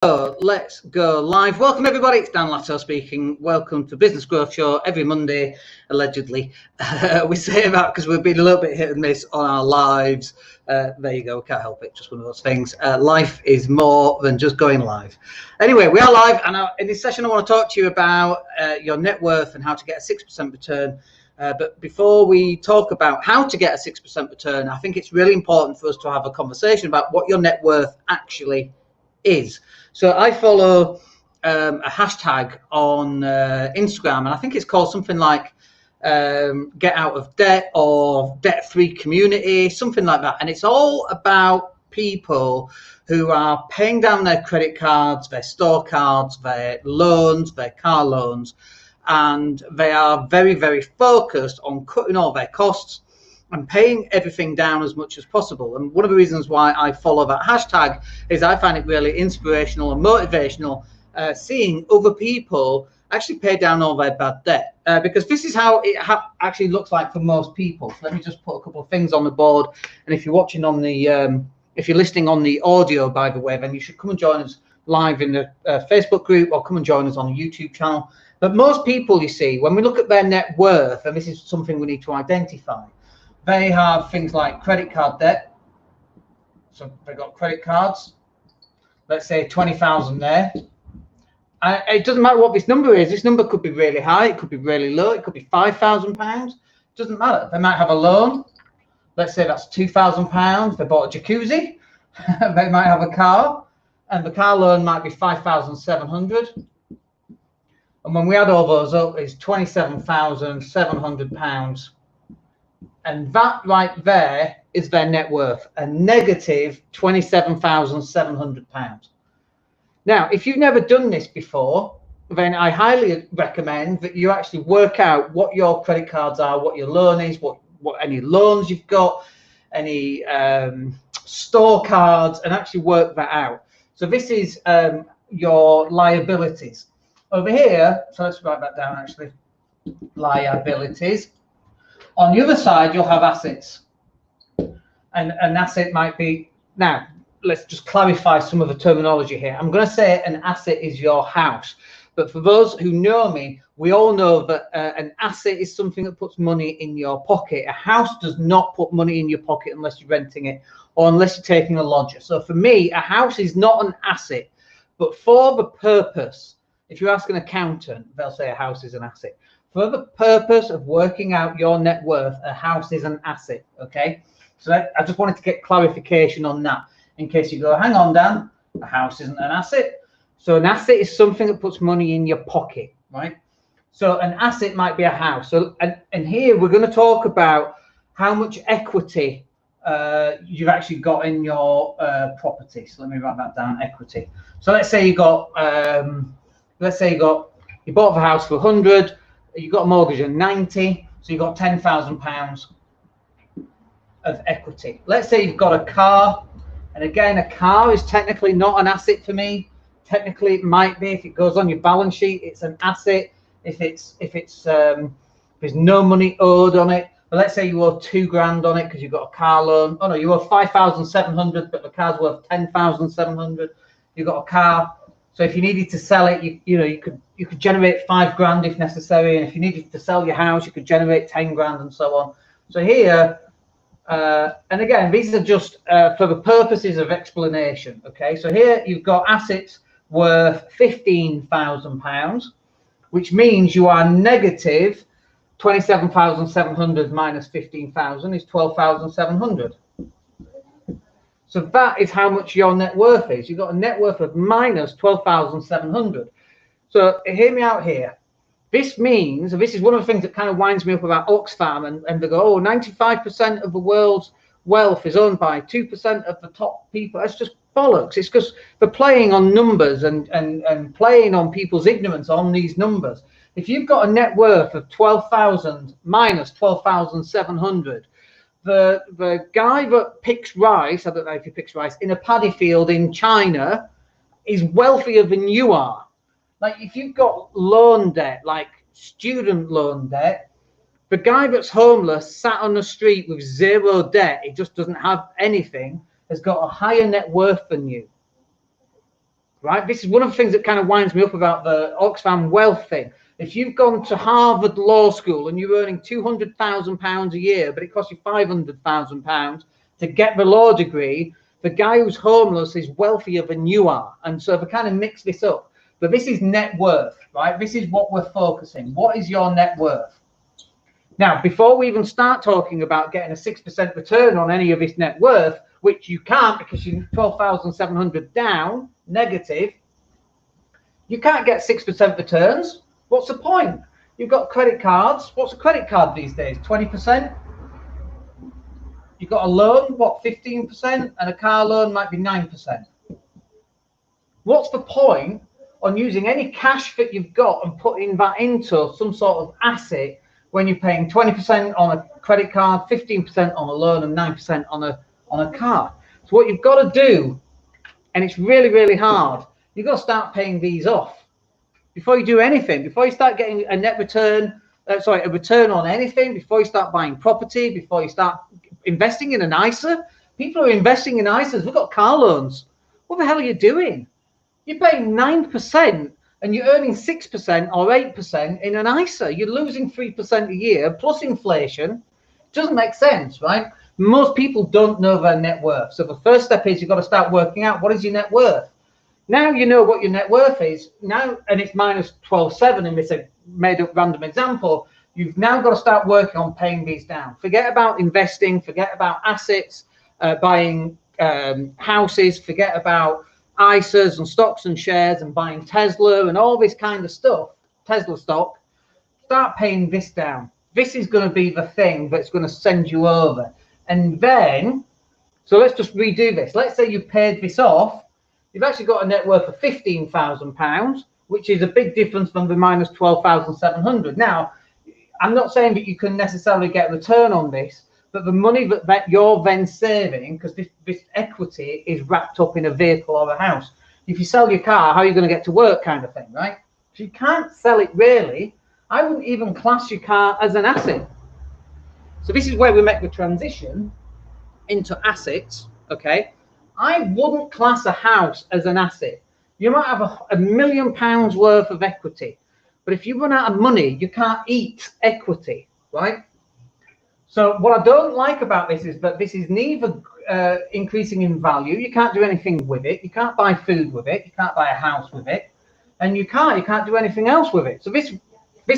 Let's go live. Welcome everybody, it's Dan Latto speaking. Welcome to Business Growth Show every Monday, allegedly. We say that because we've been a little bit hit and miss on our lives. There you go, can't help it, just one of those things. Life is more than just going live. Anyway, we are live, and in this session I want to talk to you about your net worth and how to get a 6% return. But before we talk about how to get a 6% return, I think it's really important for us to have a conversation about what your net worth actually is. So I follow a hashtag on Instagram, and I think it's called something like get out of debt or debt-free community, something like that. And it's all about people who are paying down their credit cards, their store cards, their loans, their car loans, and they are very, very focused on cutting all their costs and paying everything down as much as possible. And one of the reasons why I follow that hashtag is I find it really inspirational and motivational, seeing other people actually pay down all their bad debt, because this is how it actually looks like for most people. So let me just put a couple of things on the board. And if you're watching on the, if you're listening on the audio, by the way, then you should come and join us live in the Facebook group, or come and join us on the YouTube channel. But most people, you see, when we look at their net worth, and this is something we need to identify, they have things like credit card debt. So they've got credit cards, let's say 20,000 there. It doesn't matter what this number is. This number could be really high, it could be really low, it could be £5,000. Doesn't matter. They might have a loan. Let's say that's £2,000. They bought a jacuzzi. They might have a car, and the car loan might be £5,700. And when we add all those up, it's £27,700. And that right there is their net worth, a negative £27,700. Now, if you've never done this before, then I highly recommend that you actually work out what your credit cards are, what your loan is, what any loans you've got, any store cards, and actually work that out. So this is your liabilities. Over here, so let's write that down actually, liabilities. On the other side, you'll have assets. And an asset might be, now, let's just clarify some of the terminology here. I'm going to say an asset is your house. But for those who know me, we all know that an asset is something that puts money in your pocket. A house does not put money in your pocket unless you're renting it or unless you're taking a lodger. So for me, a house is not an asset. But for the purpose, if you ask an accountant, they'll say a house is an asset. For the purpose of working out your net worth, a house is an asset, okay? So I just wanted to get clarification on that in case you go, hang on, Dan, a house isn't an asset. So an asset is something that puts money in your pocket, right? So an asset might be a house. So and here we're going to talk about how much equity you've actually got in your property. So let me write that down, equity. So let's say you got, you bought the house for 100. You got a mortgage of 90, so you got £10,000 of equity. Let's say you've got a car, and again, a car is technically not an asset for me. Technically, it might be if it goes on your balance sheet. It's an asset if there's no money owed on it. But let's say you owe $2,000 on it because you've got a car loan. Oh no, you owe $5,700, but the car's worth $10,700. You've got a car. So if you needed to sell it, you could generate $5,000 if necessary, and if you needed to sell your house, you could generate $10,000 and so on. So here, and again, these are just for the purposes of explanation. Okay, so here you've got assets worth £15,000, which means you are negative 27,700 minus 15,000 is 12,700. So that is how much your net worth is. You've got a net worth of minus 12,700. So hear me out here. This means, and this is one of the things that kind of winds me up about Oxfam, and they go, oh, 95% of the world's wealth is owned by 2% of the top people. That's just bollocks. It's because they're playing on numbers and playing on people's ignorance on these numbers. If you've got a net worth of 12,000 minus 12,700, the guy that picks rice, I don't know if he picks rice, in a paddy field in China is wealthier than you are. Like if you've got loan debt, like student loan debt, the guy that's homeless, sat on the street with zero debt, he just doesn't have anything, has got a higher net worth than you. right? This is one of the things that kind of winds me up about the Oxfam wealth thing. If you've gone to Harvard Law School and you're earning £200,000 a year, but it costs you £500,000 to get the law degree, the guy who's homeless is wealthier than you are. And so they kind of mix this up. But this is net worth, right? This is what we're focusing. What is your net worth? Now, before we even start talking about getting a 6% return on any of this net worth, which you can't because you're 12,700 down, negative, you can't get 6% returns. What's the point? You've got credit cards. What's a credit card these days? 20%? You've got a loan, what, 15%? And a car loan might be 9%. What's the point on using any cash that you've got and putting that into some sort of asset when you're paying 20% on a credit card, 15% on a loan, and 9% on a car? So what you've got to do, and it's really, really hard, you've got to start paying these off before you do anything, before you start getting a net return, a return on anything, before you start buying property, before you start investing in an ISA. People are investing in ISAs. We've got car loans. What the hell are you doing? You're paying 9% and you're earning 6% or 8% in an ISA. You're losing 3% a year plus inflation. It doesn't make sense, right? Most people don't know their net worth. So the first step is you've got to start working out what is your net worth. Now you know what your net worth is now, and it's minus 12.7 in this made up random example. You've now got to start working on paying these down. Forget about investing, forget about assets, buying houses, forget about ISAs and stocks and shares and buying Tesla and all this kind of stuff, Tesla stock. Start paying this down. This is going to be the thing that's going to send you over. And then, so let's just redo this. Let's say you paid this off. You've actually got a net worth of £15,000, which is a big difference from the minus 12,700. Now, I'm not saying that you can necessarily get a return on this, but the money that you're then saving, because this equity is wrapped up in a vehicle or a house. If you sell your car, how are you going to get to work kind of thing, right? So you can't sell it really. I wouldn't even class your car as an asset. So this is where we make the transition into assets, okay? I wouldn't class a house as an asset. You might have £1 million worth of equity, but if you run out of money, you can't eat equity, right? So what I don't like about this is that this is neither increasing in value. You can't do anything with it. You can't buy food with it. You can't buy a house with it, and you can't do anything else with it. So this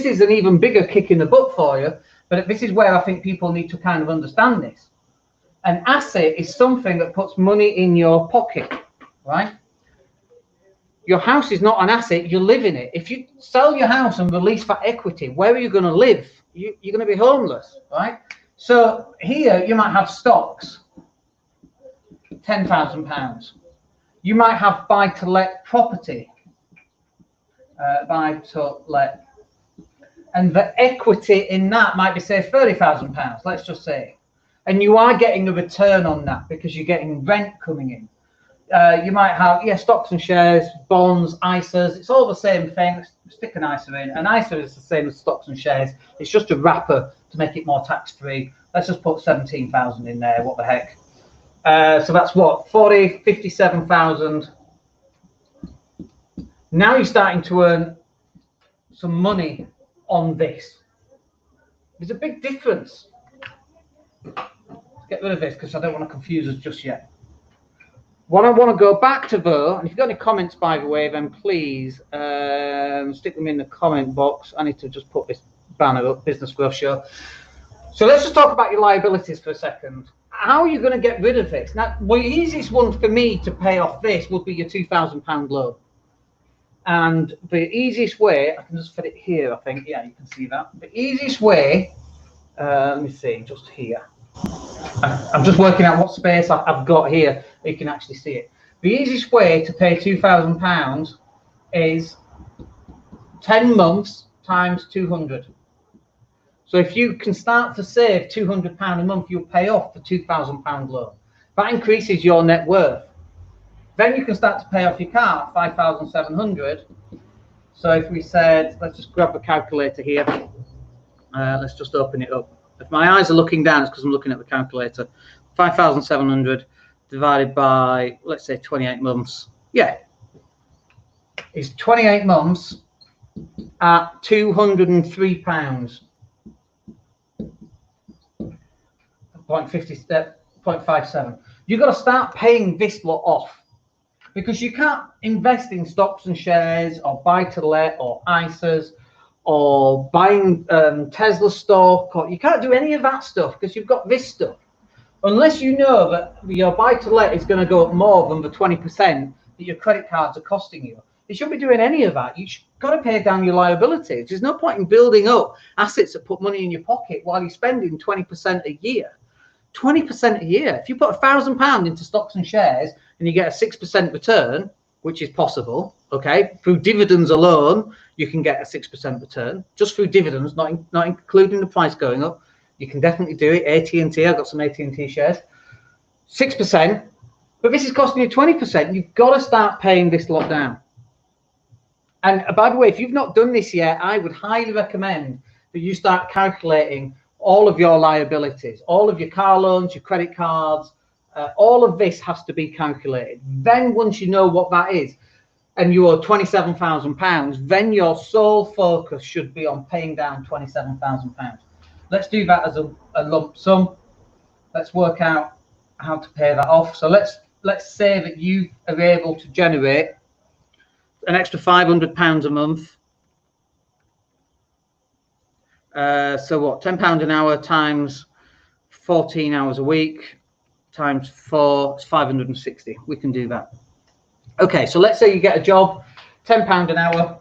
is an even bigger kick in the butt for you. But this is where I think people need to kind of understand this. An asset is something that puts money in your pocket, right? Your house is not an asset, you live in it. If you sell your house and release that equity, where are you going to live? You're going to be homeless, right? So here you might have stocks, £10,000. You might have buy-to-let property, buy-to-let. And the equity in that might be, say, £30,000, let's just say. And you are getting a return on that because you're getting rent coming in. You might have, stocks and shares, bonds, ISAs. It's all the same thing. Let's stick an ISA in. An ISA is the same as stocks and shares. It's just a wrapper to make it more tax-free. Let's just put 17,000 in there. What the heck? So that's what? 57,000. Now you're starting to earn some money on this. There's a big difference. Let's get rid of this because I don't want to confuse us just yet. What I want to go back to though, and if you've got any comments by the way, then please stick them in the comment box. I need to just put this banner up, Business Growth Show. So let's just talk about your liabilities for a second. How are you going to get rid of this? Now, the easiest one for me to pay off this would be your £2,000 loan. And the easiest way, I can just fit it here, I think. Yeah, you can see that. The easiest way, let me see, just here. I'm just working out what space I've got here. You can actually see it. The easiest way to pay £2,000 is 10 months times 200. So if you can start to save £200 a month, you'll pay off the £2,000 loan. That increases your net worth. Then you can start to pay off your car, 5,700. So if we said, let's just grab the calculator here. Let's just open it up. If my eyes are looking down, it's because I'm looking at the calculator. 5,700 divided by, let's say, 28 months. Yeah, is 28 months at £203. 0.57. You've got to start paying this lot off, because you can't invest in stocks and shares or buy to let or ISAs or buying Tesla stock, or you can't do any of that stuff because you've got this stuff. Unless you know that your buy to let is going to go up more than the 20% that your credit cards are costing you, you shouldn't be doing any of that. You've got to pay down your liabilities. There's no point in building up assets that put money in your pocket while you're spending 20% a year. 20% a year. If you put £1,000 into stocks and shares and you get a 6% return, which is possible, okay, through dividends alone, you can get a 6% return just through dividends, not including the price going up. You can definitely do it. AT&T, I've got some AT&T shares, 6%, but this is costing you 20%. You've got to start paying this lot down. And by the way, if you've not done this yet, I would highly recommend that you start calculating all of your liabilities, all of your car loans, your credit cards, all of this has to be calculated. Then once you know what that is, and you owe £27,000, then your sole focus should be on paying down £27,000. Let's do that as a lump sum. Let's work out how to pay that off. So let's say that you are able to generate an extra £500 a month. So what, £10 an hour times 14 hours a week times 4 is 560. We can do that. Okay, so let's say you get a job, £10 an hour.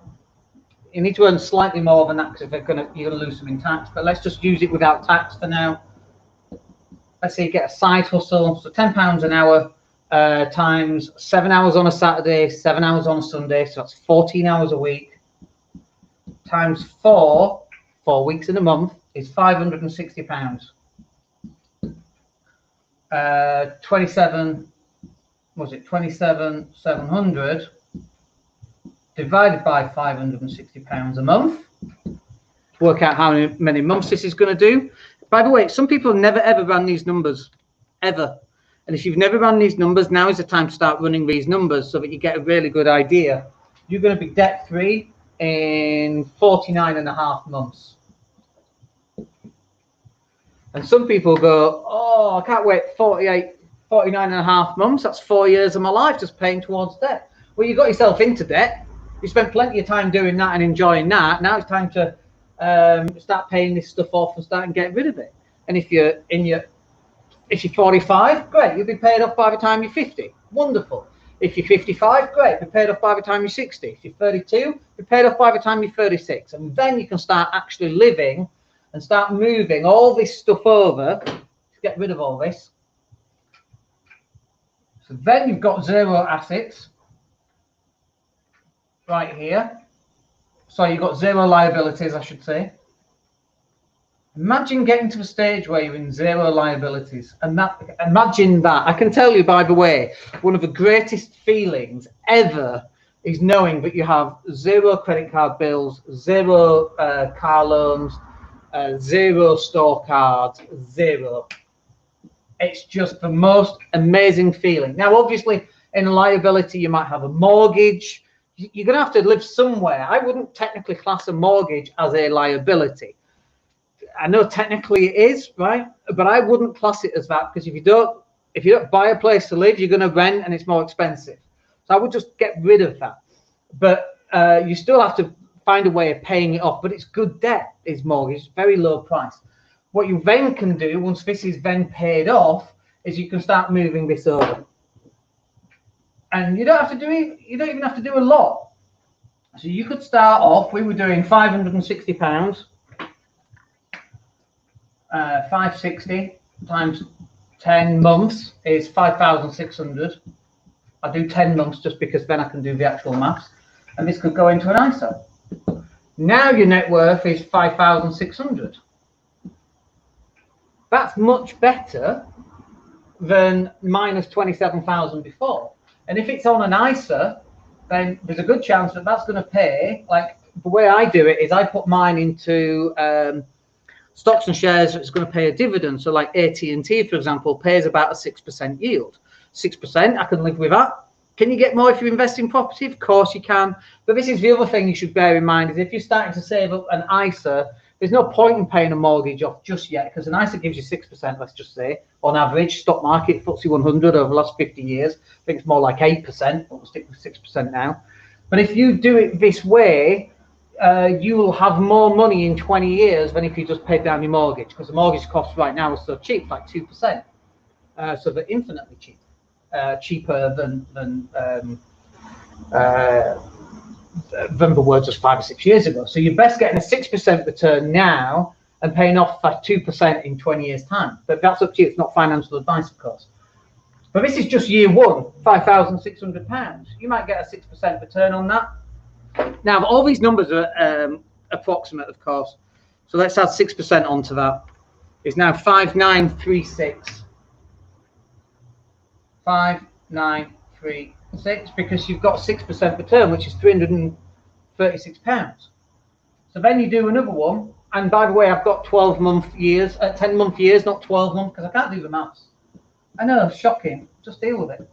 You need to earn slightly more than that because you're going to lose some in tax, but let's just use it without tax for now. Let's say you get a side hustle, so £10 an hour times 7 hours on a Saturday, 7 hours on a Sunday, so that's 14 hours a week, times 4 weeks in a month is £560. 27,700 divided by £560 a month to work out how many months this is going to do. By the way, some people have never ever run these numbers, ever. And if you've never run these numbers, now is the time to start running these numbers so that you get a really good idea. You're going to be debt free in 49.5 months. And some people go, oh, I can't wait 49.5 months. That's 4 years of my life just paying towards debt. Well, you got yourself into debt. You spent plenty of time doing that and enjoying that. Now it's time to start paying this stuff off and start getting rid of it. And if you're 45, great, you'll be paid off by the time you're 50. Wonderful. If you're 55, great, be paid off by the time you're 60. If you're 32, be paid off by the time you're 36. And then you can start actually living and start moving all this stuff over to get rid of all this. So then you've got zero assets right here. So you've got zero liabilities, I should say. Imagine getting to a stage where you're in zero liabilities, and imagine that. I can tell you, by the way, one of the greatest feelings ever is knowing that you have zero credit card bills, zero car loans, zero store cards, zero. It's just the most amazing feeling. Now, obviously, in a liability, you might have a mortgage. You're going to have to live somewhere. I wouldn't technically class a mortgage as a liability. I know technically it is, right? But I wouldn't class it as that, because if you don't buy a place to live, you're going to rent and it's more expensive. So I would just get rid of that. But you still have to find a way of paying it off. But it's good debt, is mortgage, very low price. What you then can do once this is then paid off is you can start moving this over. And you don't have to do it, you don't even have to do a lot. So you could start off, we were doing £560. 560 times 10 months is 5,600. I do 10 months just because then I can do the actual maths. And this could go into an ISA. Now your net worth is 5,600. That's much better than minus 27,000 before. And if it's on an ISA, then there's a good chance that that's going to pay. Like the way I do it is I put mine into stocks and shares. It's going to pay a dividend. So like AT&T, for example, pays about a 6% yield. 6%, I can live with that. Can you get more if you invest in property? Of course you can. But this is the other thing you should bear in mind, is if you're starting to save up an ISA, there's no point in paying a mortgage off just yet, because an ISA gives you 6%, let's just say, on average. Stock market, FTSE 100 over the last 50 years, I think it's more like 8%, but we'll stick with 6% now. But if you do it this way, you will have more money in 20 years than if you just paid down your mortgage, because the mortgage cost right now is so cheap, like 2%. So they're infinitely cheap. Cheaper than the words just 5 or 6 years ago. So you're best getting a 6% return now and paying off for 2% in 20 years time. But that's up to you. It's not financial advice, of course. But this is just year one, £5,600. You might get a 6% return on that. Now, all these numbers are approximate, of course. So let's add 6% onto that. It's now 5936. 5936, because you've got 6% return, which is £336. So then you do another one, and by the way, I've got 12-month years, 10-month years, not 12-month, because I can't do the maths. I know, shocking. Just deal with it.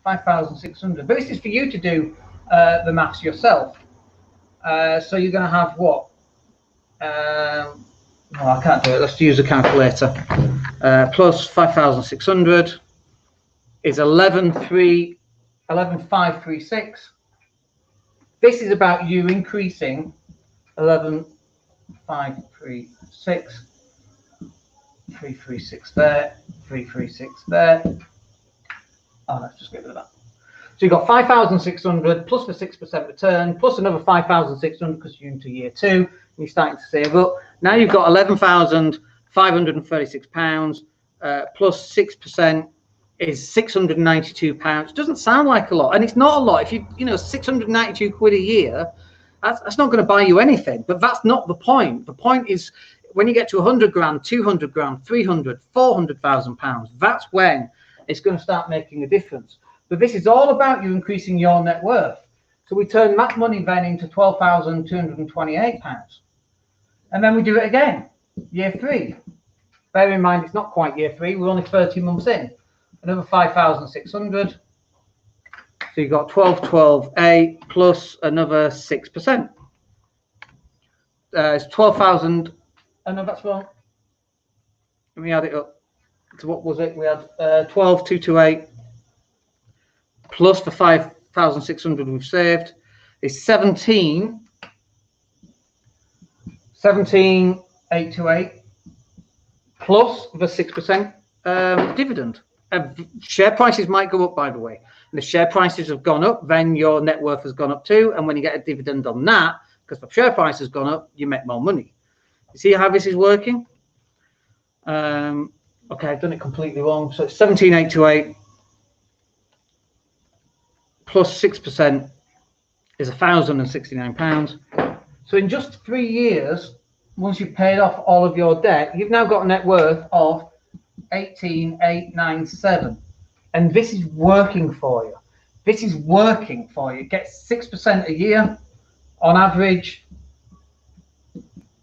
5,600. But this is for you to do the maths yourself. So you're going to have what? No, I can't do it. Let's use a calculator. Plus 5,600. Is 11,536. This is about you increasing 11,536, 336 there, 336 there. Oh, let's just get rid of that. So you've got 5,600 plus the 6% return, plus another 5,600 because you're into year two, and you're starting to save up. Now you've got £11,536 plus 6%. Is £692. Doesn't sound like a lot, and it's not a lot. If you know 692 quid a year, that's not going to buy you anything. But that's not the point. The point is when you get to 100 grand, 200 grand, 300, 400,000 pounds. That's when it's going to start making a difference. But this is all about you increasing your net worth. So we turn that money then into £12,228, and then we do it again, year three. Bear in mind, it's not quite year three. We're only 30 months in. Another 5,600. So you've got 12,8 plus another 6%. It's 12,000. Oh no, that's wrong. Let me add it up. So what was it? We had 12,228 plus the 5,600 we've saved is 17,828 plus the 6% dividend. Share prices might go up, by the way. And if share prices have gone up, then your net worth has gone up too. And when you get a dividend on that, because the share price has gone up, you make more money. You see how this is working? Okay, I've done it completely wrong. So it's 17,828 plus 6% is £1,069. So in just 3 years, once you've paid off all of your debt, you've now got a net worth of 18,897, and this is working for you. This is working for you. Get 6% a year on average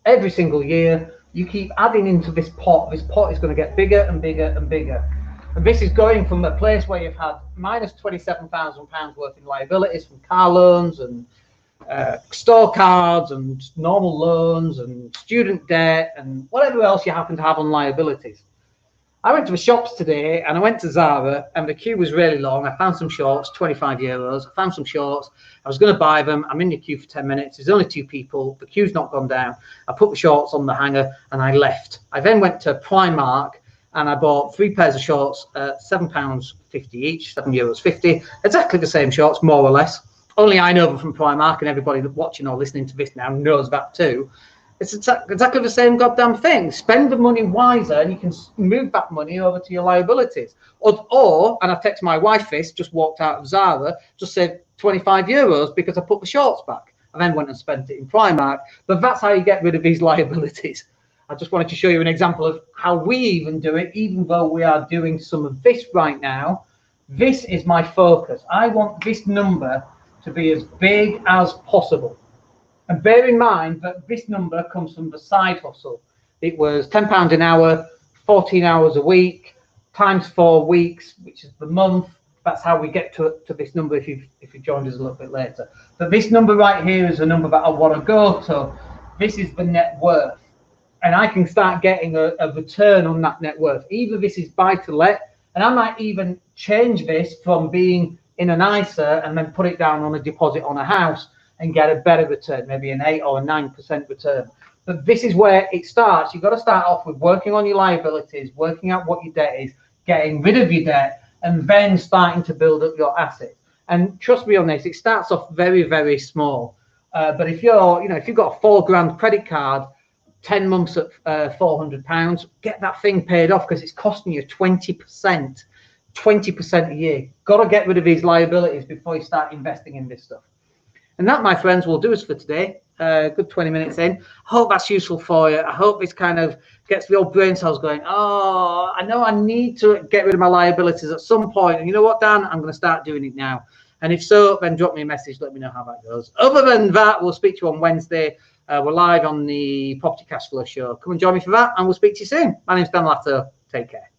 every single year. You keep adding into this pot. This pot is going to get bigger and bigger and bigger. And this is going from a place where you've had minus £27,000 worth in liabilities from car loans and store cards and normal loans and student debt and whatever else you happen to have on liabilities. I went to the shops today and I went to Zara and the queue was really long. I found some shorts, 25 euros. I found some shorts. I was going to buy them. I'm in the queue for 10 minutes. There's only 2 people. The queue's not gone down. I put the shorts on the hanger and I left. I then went to Primark and I bought 3 pairs of shorts at £7.50 each, €7.50. Exactly the same shorts, more or less. Only I know them from Primark, and everybody watching or listening to this now knows that too. It's exactly the same goddamn thing. Spend the money wiser and you can move that money over to your liabilities. Or and I text my wife this, just walked out of Zara, just saved 25 euros because I put the shorts back. I then went and spent it in Primark. But that's how you get rid of these liabilities. I just wanted to show you an example of how we even do it, even though we are doing some of this right now. This is my focus. I want this number to be as big as possible. And bear in mind that this number comes from the side hustle. It was £10 an hour, 14 hours a week, times 4 weeks, which is the month, That's how we get to this number if you joined us a little bit later. But this number right here is a number that I want to go to. This is the net worth. And I can start getting a return on that net worth. Either this is buy to let, and I might even change this from being in an ISA and then put it down on a deposit on a house and get a better return, maybe an 8 or a 9% return. But this is where it starts. You've got to start off with working on your liabilities, working out what your debt is, getting rid of your debt, and then starting to build up your assets. And trust me on this, it starts off very, very small. But if you've got a $4,000 credit card, 10 months at £400, get that thing paid off, because it's costing you 20% a year. Got to get rid of these liabilities before you start investing in this stuff. And that, my friends, will do us for today. Good 20 minutes in. Hope that's useful for you. I hope this kind of gets the old brain cells going. Oh, I know I need to get rid of my liabilities at some point. And you know what, Dan? I'm going to start doing it now. And if so, then drop me a message. Let me know how that goes. Other than that, we'll speak to you on Wednesday. We're live on the Property Cash Flow Show. Come and join me for that, and we'll speak to you soon. My name's Dan Latto. Take care.